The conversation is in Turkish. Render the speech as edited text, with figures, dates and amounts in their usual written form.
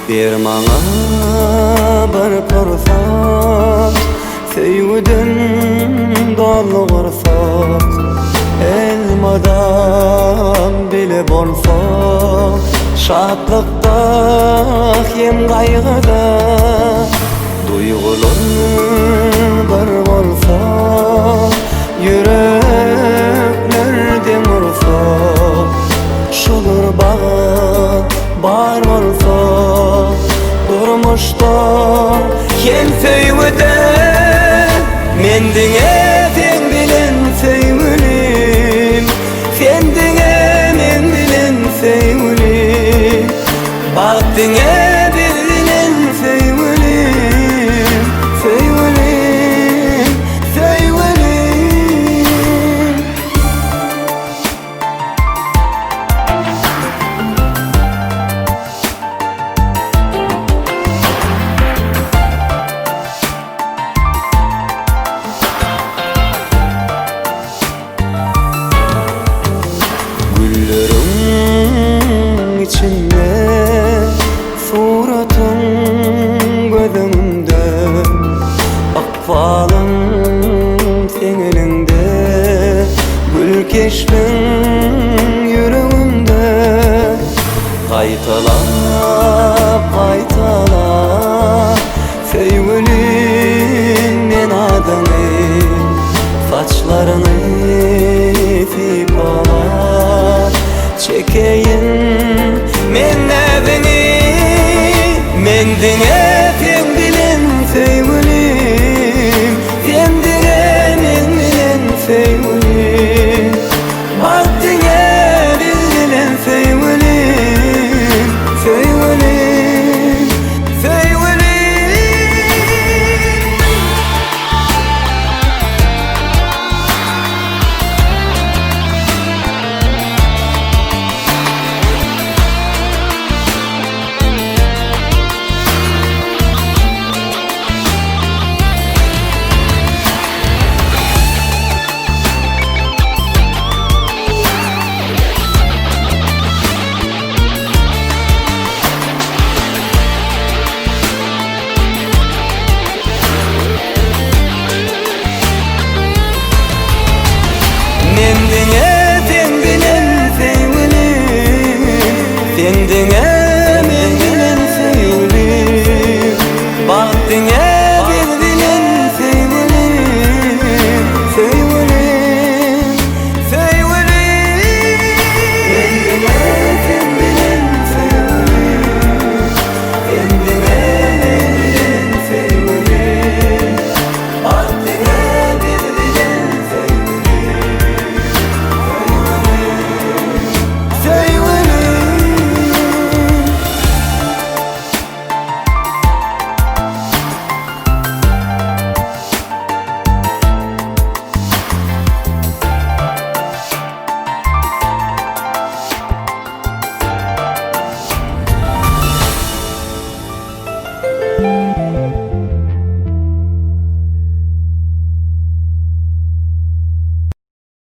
Bir maňa bir pursat, söýgüden dolu gursak, elmadan bile bolsa, şadlykda hem gaýgyda, duýgular bir bolsa, yüreklerden ursa, şolar bağa bar bolsa, durmuşda hem söýgüde, men diňe sen bilen söýgülim, sen diňe men bilen söýgülim, bagtyňa bilen söýgülim, söýgülim, söýgülim. Güllerin içinde suratın gözümde, akbalın sen elinde, gül keşfin yüreğimde. Qaytalap qaytalap söýgülinden adyny, saçlaryny sipalap çekeyin men näbini, men diňe sen bilen söýgülim, sen diňe men bilen söýgülim, bagtyňa bilen söýgülim, söýgülim, söýgülim. Men diňe sen bilen söýgülim, sen diňe